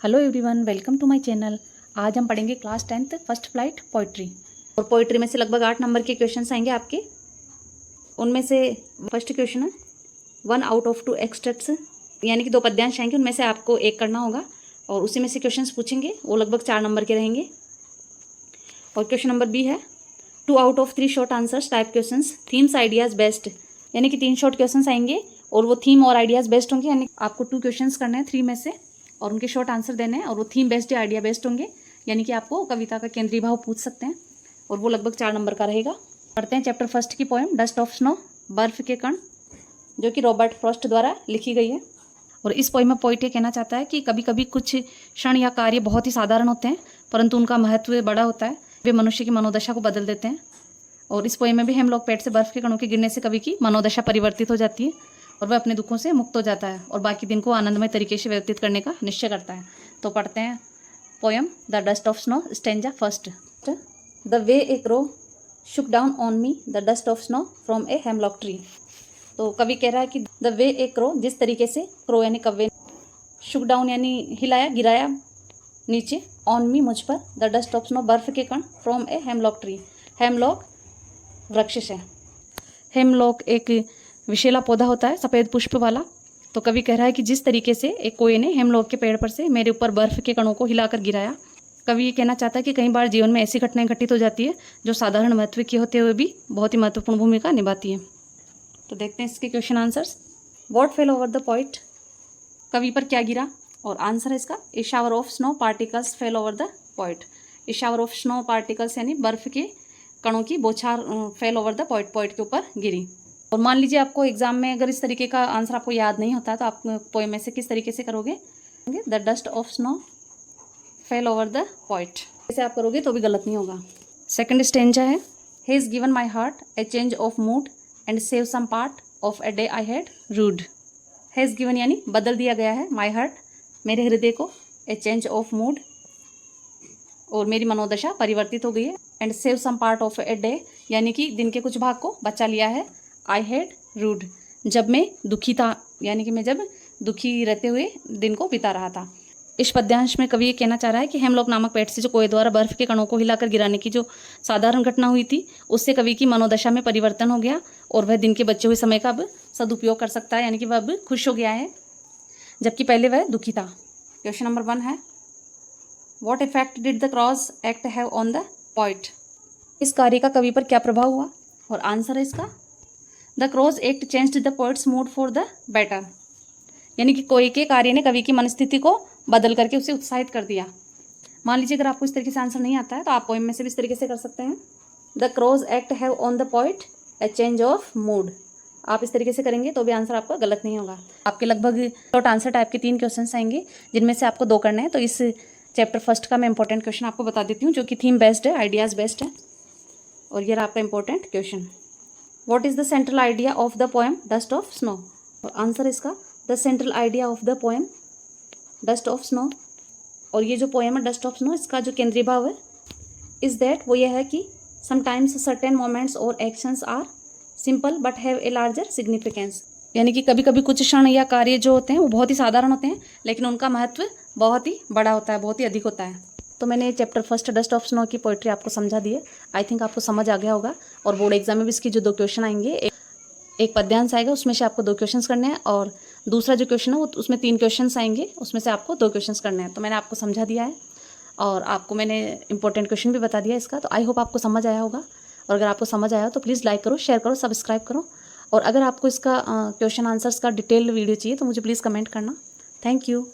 Hello everyone, welcome to my channel. आज हम पढ़ेंगे class 10th First Flight poetry. और पोइट्री में से लगभग 8 नंबर के क्वेश्चंस आएंगे आपके। उनमें से फर्स्ट क्वेश्चन है 1 आउट ऑफ 2 एक्सट्रैक्ट्स, यानी कि 2 पद्यांश आएंगे, उनमें से आपको एक करना होगा और उसी में से क्वेश्चंस पूछेंगे। वो लगभग 4 नंबर के रहेंगे। और क्वेश्चन नंबर बी है 2 out of 3 short answers type questions, themes ideas best, यानी कि 3 शॉर्ट क्वेश्चंस आएंगे और वो थीम और आइडियाज़ बेस्ट होंगे। यानी आपको 2 क्वेश्चंस करने हैं 3 में से और उनके शॉर्ट आंसर देने हैं और वो थीम बेस्ड या आइडिया बेस्ड होंगे। यानी कि आपको कविता का केंद्रीय भाव पूछ सकते हैं और वो लगभग 4 नंबर का रहेगा। पढ़ते हैं चैप्टर फर्स्ट की पोएम डस्ट ऑफ स्नो, बर्फ के कण, जो कि रॉबर्ट फ्रॉस्ट द्वारा लिखी गई है। और इस पोएम में पोइट ये कहना चाहता है कि कभी कभी कुछ क्षण या कार्य बहुत ही साधारण होते हैं परंतु उनका महत्व बड़ा होता है, वे मनुष्य की मनोदशा को बदल देते हैं। और इस पोएम में भी हेमलॉक पेड़ से बर्फ के कणों के गिरने से कवि की मनोदशा परिवर्तित हो जाती है और वह अपने दुखों से मुक्त हो जाता है और बाकी दिन को आनंदमय तरीके से व्यतीत करने का निश्चय करता है। तो पढ़ते हैं poem the dust of snow, stanza first. The way A crow Shuk down on me the dust of snow from a hemlock tree. तो कवि कह रहा है कि द वे ए क्रो, जिस तरीके से क्रो यानी कव्वे, शुक डाउन यानी हिलाया गिराया नीचे, ऑन मी मुझ पर, द डस्ट ऑफ स्नो बर्फ के कण, from a hemlock tree, hemlock वृक्ष से। हेमलॉक एक विशेला पौधा होता है सफ़ेद पुष्प वाला। तो कवि कह रहा है कि जिस तरीके से एक कोए ने हेमलॉक के पेड़ पर से मेरे ऊपर बर्फ के कणों को हिलाकर गिराया। कवि ये कहना चाहता है कि कई बार जीवन में ऐसी घटनाएं घटित हो जाती है जो साधारण महत्व की होते हुए भी बहुत ही महत्वपूर्ण भूमिका निभाती है। तो देखते हैं इसके question answers. What fell over the poet, कवि पर क्या गिरा, और आंसर है इसका a shower of snow particles fell over the poet. A shower of snow particles यानी बर्फ के कणों की बौछार fell over the poet, poet के ऊपर गिरी। और मान लीजिए आपको एग्जाम में अगर इस तरीके का आंसर आपको याद नहीं होता तो आप पोएम में से किस तरीके से करोगे, the dust of snow fail over the poet, ऐसे आप करोगे तो भी गलत नहीं होगा। सेकंड स्टेंजा है ही is given my heart a change of mood and save some part of a day I had rued. He is given यानी बदल दिया गया है, माई हार्ट मेरे हृदय को, ए चेंज ऑफ मूड और मेरी मनोदशा परिवर्तित हो गई है, and save some part of a day यानी कि दिन के कुछ भाग को बचा लिया है, आई हैड रूड जब मैं दुखी था, यानी कि मैं जब दुखी रहते हुए दिन को बिता रहा था। इस पद्यांश में कवि ये कहना चाह रहा है कि हेमलॉक नामक पेड़ से जो कोए द्वारा बर्फ के कणों को हिलाकर गिराने की जो साधारण घटना हुई थी उससे कवि की मनोदशा में परिवर्तन हो गया और वह दिन के बचे हुए समय का अब सदुपयोग कर सकता है, यानी कि वह अब खुश हो गया है जबकि पहले वह दुखी था। क्वेश्चन नंबर 1 है what effect did the cross act have on the poet, इस कार्य का कवि पर क्या प्रभाव हुआ, और आंसर है इसका the cross act changed the poets mood for the better, यानी कि कोई के कार्य ने कवि की मनस्थिति को बदल करके उसे उत्साहित कर दिया। मान लीजिए अगर आपको इस तरीके से आंसर नहीं आता है तो आप पोएम में से भी इस तरीके से कर सकते हैं, the cross act have on the poet A change of mood. आप इस तरीके से करेंगे तो भी आंसर आपका गलत नहीं होगा। आपके लगभग शॉर्ट आंसर टाइप के 3 क्वेश्चन आएंगे जिनमें से आपको 2 करने हैं। तो इस चैप्टर फर्स्ट का मैं इंपॉर्टेंट क्वेश्चन आपको बता देती हूँ जो कि थीम बेस्ड है, आइडियाज़ बेस्ड है। और ये रहा आपका important question, what is the central idea of the poem dust of snow, और आंसर इसका the central idea of the poem dust of snow. और ये जो पोएम है डस्ट ऑफ स्नो, इसका जो केंद्रीय भाव है इज दैट, वो यह है कि समटाइम्स सर्टेन मोमेंट्स और actions are simple but have a larger significance, यानी कि कभी कभी कुछ क्षण या कार्य जो होते हैं वो बहुत ही साधारण होते हैं लेकिन उनका महत्व बहुत ही बड़ा होता है, बहुत ही अधिक होता है। तो मैंने chapter first dust of snow की पोइट्री आपको समझा दी है। आई थिंक आपको समझ आ गया होगा। और बोर्ड एग्जाम में भी इसकी जो 2 क्वेश्चन आएंगे, एक पद्यांश आएगा उसमें से आपको 2 क्वेश्चंस करने हैं और दूसरा जो क्वेश्चन है वो उसमें 3 क्वेश्चंस आएंगे, उसमें से आपको 2 क्वेश्चंस करने हैं। तो मैंने आपको समझा दिया है और आपको मैंने इंपॉर्टेंट क्वेश्चन भी बता दिया इसका। तो आई होप आपको समझ आया होगा और अगर आपको समझ आया हो तो प्लीज़ लाइक करो, शेयर करो, सब्सक्राइब करो। और अगर आपको इसका क्वेश्चन आंसर्स का डिटेल वीडियो चाहिए तो मुझे प्लीज़ कमेंट करना। Thank you.